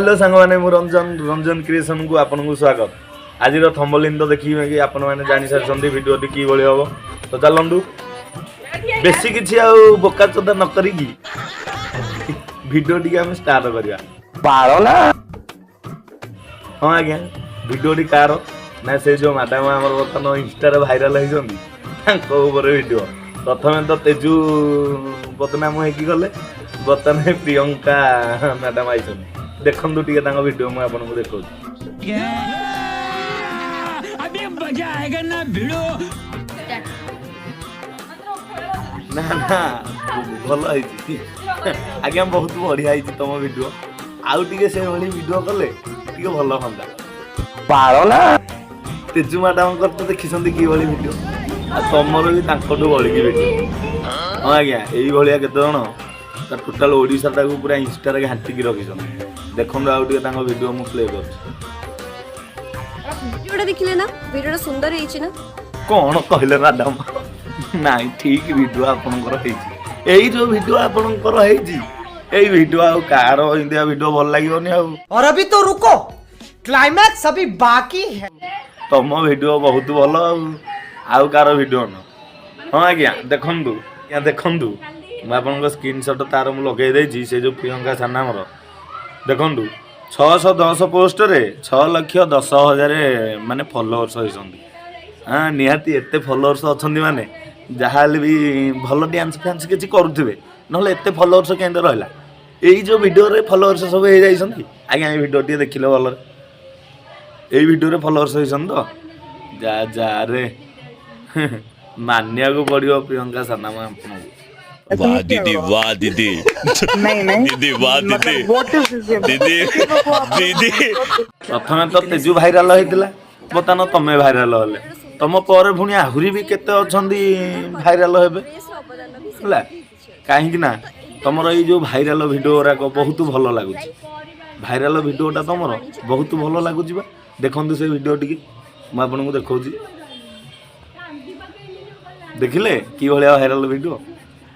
Hello सांग मैंने Ranjan Ranjan creation को आपन को स्वागत। आज थंबनेल तो देखिए कि आपण मैंने जानि सारी वीडियो टी कि भली हम तो चलू बेसी किसी बोका चोदा न करी वीडियो टी आम स्टार्ट करवा बाळना हाँ आज्ञा वीडियो टी कार ना से जो मैडम आम बर्तमान इंस्टा भाइराल होती वीडियो प्रथम तो तेजू बदनाम होगी बर्तमान प्रियंका मैडम आई देखु टे वीडियो मुझे आपको देखा ना ना भल आज्ञा बहुत बढ़िया तुम वीडियो आउ टे से वीडियो कले टे भल हाँ बाळना तेजू मैडम तो देखी कि वीडियो तुमर भी बढ़ी वीडियो हाँ आज्ञा यही केत जन टोटाल ओडिशा टाक पूरा इंस्टा घाटिकी रखी देखो आउ टे वीडियो मु प्ले कर वीडियोटा देखिले ना वीडियोटा सुंदर हेछि ना कौन कहले मैडम नाई ठीक वीडियो आपनकर यही जो वीडियो आपनकर यही वीडियो आ कार इंडिया वीडियो भल लागियोनी और अभी तो रुको क्लाइमैक्स अभी बाकी है तुम वीडियो बहुत भल आउ कार वीडियो न हाँ आज्ञा देखंतु या देखंतु मैं आपन स्क्रीनशॉट तार मु लगे देछि से जो प्रियंका साना मोर देखंतु 610 पोस्ट रे 6,10,000 माने फॉलोअर्स होइसंती हाँ निहाती एते फॉलोअर्स अछंती माने जहाल भी भल डांस फैंस किछि करूथिबे नहले एते फॉलोअर्स केंदे रहला एई जो वीडियो रे फॉलोअर्स सब हे जाइसंती आज्ञा ए वीडियो टी देखिले भल एई वीडियो रे फॉलोअर्स होइसन तो जा जा रे मानिया को पड़ियो प्रियंका साना मा आपन वाह दीदी नहीं दीदी वाह दीदी दीदी प्रथम तो तेजू भाइराल होइतिला बर्तमान तमे भाइराल होले तुम पर पुणी आहुरी भी केते अछंदी भाइराल हेबे होला काहे ना तुमर ये जो भाइराल वीडियो राक बहुत भल लागुची भाइराल वीडियोटा तुमर बहुत भल लागुची बा देखंतु से वीडियो टिके म आपन को देखौची देखिले कि भलिया भाइराल वीडियो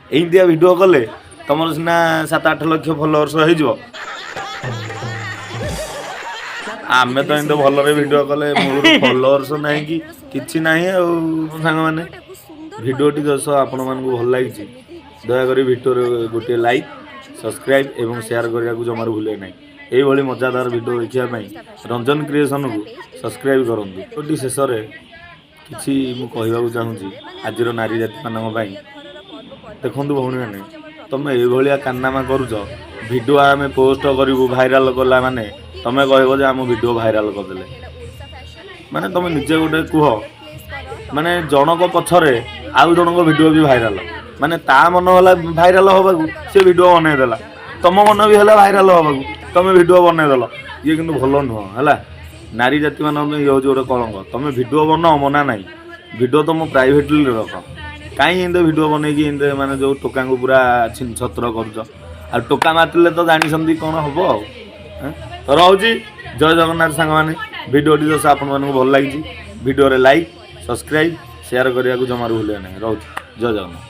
इंडिया वीडियो कले तुम सीना 7-8 लाख फॉलोअर्स हो आमे तो इन भल वीडियो कले मूल फॉलोअर्स नहीं कि किछि नहीं सांग मैंने वीडियो टी दस आपण मानकु भल लागी दयाकोरी वीडियो गोटे लाइक सब्सक्राइब एवं शेयर करने को जमार भूले ना यही मजादार वीडियो देखापी रंजन क्रिएशन को सब्सक्राइब करूँ शेष में किसी मुझे चाहूँगी आज नारी जाति मान देखु भौणी मैंने तुम ये कानामा करुच वीडियो आम पोस्ट करूँ भाइराल कला माने तुम कह आम वीडियो भाइराल करदे माने तुम निजे गोटे कह माने जनक पछरे आउ जनक वीडियो भी भाइराल माने ता मन होला भाइराल होबाकू से वीडियो बनईदेला तुम मन भी है भाइराल होबाकू तुम वीडियो बनईदेल ये किंतु भल नुह है नारी जाति मान ये हूँ गोटे कलंक तुम वीडियो बनाओ मना ना वीडियो तुम प्राइवेटली रख कहीं इनते वीडियो बनईकि इनते माने जो टोका को पूरा छिन छत्र कर टोका मारते तो जानी कौन हम तो रोची जय जगन्नाथ सांग मैंने वीडियो टी दस आपण मानक भल लगी वीडियो रे लाइक सब्सक्राइब शेयर करने को जमार भूल ना रोची जय जगन्नाथ।